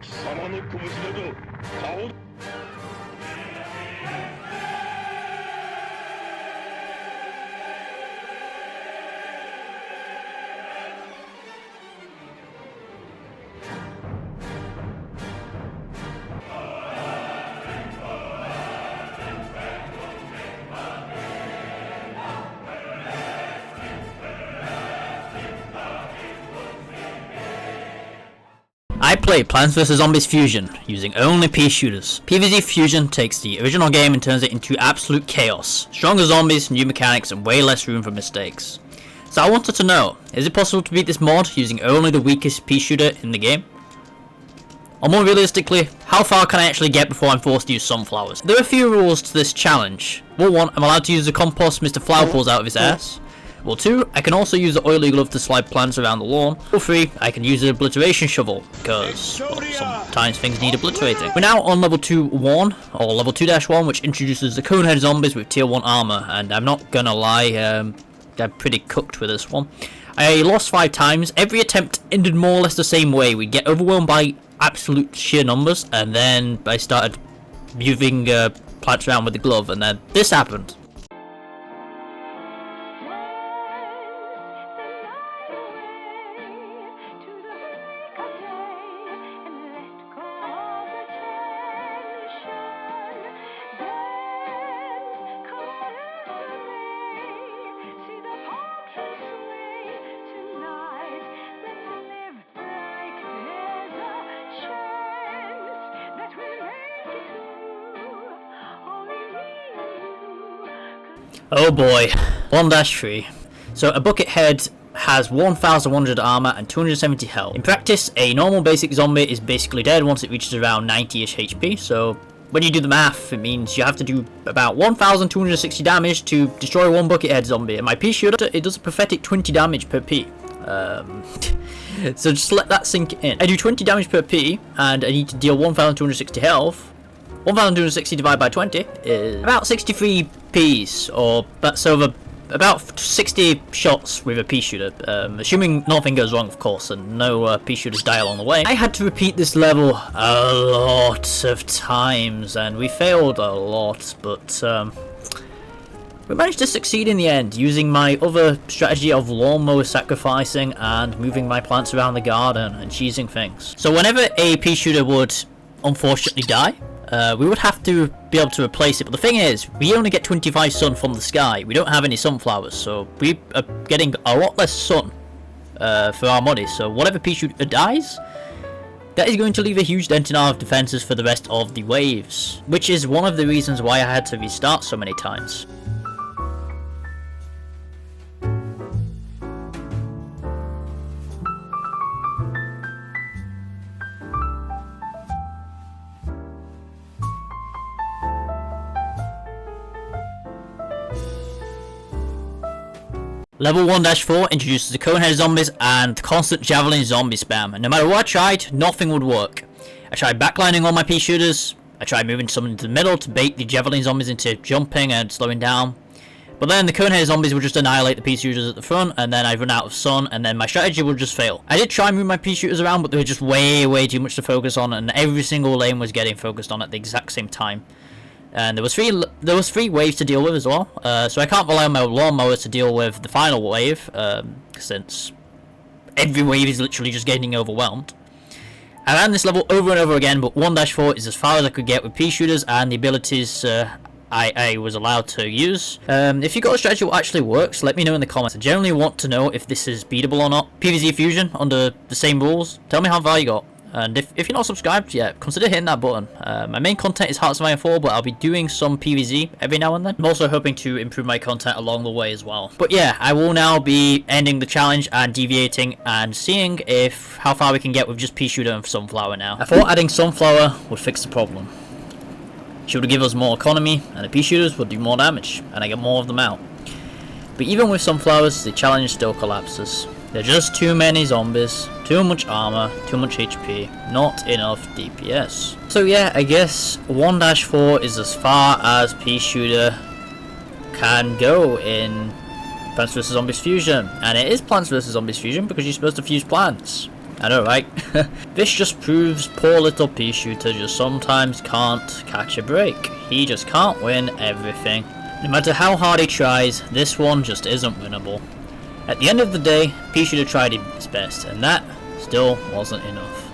貴様の拳など顔 I play Plants vs Zombies Fusion using only Peashooters. PVZ Fusion takes the original game and turns it into absolute chaos. Stronger zombies, new mechanics, and way less room for mistakes. So I wanted to know, is it possible to beat this mod using only the weakest Peashooter in the game? Or more realistically, how far can I actually get before I'm forced to use sunflowers? There are a few rules to this challenge. Rule 1, I'm allowed to use the compost Mr. Flower pulls out of his ass. Rule 2, I can also use the oily glove to slide plants around the lawn. Rule 3, I can use the obliteration shovel, because, well, sometimes things need obliterating. We're now on level 2-1, or level 2-1, which introduces the conehead zombies with tier 1 armor, and I'm not gonna lie, I'm pretty cooked with this one. I lost 5 times. Every attempt ended more or less the same way. We get overwhelmed by absolute sheer numbers, and then I started moving plants around with the glove, and then this happened. Oh boy, 1-3. So a bucket head has 1100 armor and 270 health. In practice, a normal basic zombie is basically dead once it reaches around 90ish HP, so when you do the math, it means you have to do about 1260 damage to destroy one bucket head zombie. And my Peashooter, it does a pathetic 20 damage per P. So just let that sink in. I do 20 damage per P, and I need to deal 1260 health. 1260 divided by 20 is about 63 Ps, or that's over about 60 shots with a Peashooter, assuming nothing goes wrong, of course, and no Peashooters die along the way. I had to repeat this level a lot of times, and we failed a lot, but we managed to succeed in the end, using my other strategy of lawnmower sacrificing and moving my plants around the garden and cheesing things. So whenever a Peashooter would unfortunately die, we would have to be able to replace it, but the thing is, we only get 25 sun from the sky. We don't have any sunflowers, so we are getting a lot less sun for our money. So whatever Peashooter dies, that is going to leave a huge dent in our defenses for the rest of the waves, which is one of the reasons why I had to restart so many times. Level 1-4 introduces the conehead zombies and constant javelin zombie spam, and no matter what I tried, nothing would work. I tried backlining all my Peashooters, I tried moving some into the middle to bait the javelin zombies into jumping and slowing down, but then the conehead zombies would just annihilate the Peashooters at the front, and then I'd run out of sun, and then my strategy would just fail. I did try and move my Peashooters around, but they were just way too much to focus on, and every single lane was getting focused on at the exact same time. And there was three waves to deal with as well, so I can't rely on my lawnmowers to deal with the final wave, since every wave is literally just getting overwhelmed. I ran this level over and over again, but 1-4 is as far as I could get with Peashooters and the abilities I was allowed to use. If you got a strategy that actually works, let me know in the comments. I generally want to know if this is beatable or not. PVZ Fusion, under the same rules, tell me how far you got. And if you're not subscribed yet, consider hitting that button. My main content is Hearts of Iron 4, but I'll be doing some PVZ every now and then. I'm also hoping to improve my content along the way as well. But yeah, I will now be ending the challenge and deviating and seeing how far we can get with just Peashooter and Sunflower now. I thought adding Sunflower would fix the problem. She would give us more economy, and the Peashooters would do more damage, and I get more of them out. But even with Sunflowers, the challenge still collapses. There are just too many zombies, too much armor, too much HP, not enough DPS. So yeah, I guess 1-4 is as far as Peashooter can go in Plants vs Zombies Fusion. And it is Plants vs Zombies Fusion because you're supposed to fuse plants. I know, right? This just proves poor little Peashooter just sometimes can't catch a break. He just can't win everything. No matter how hard he tries, this one just isn't winnable. At the end of the day, Peashooter tried his best, and that still wasn't enough.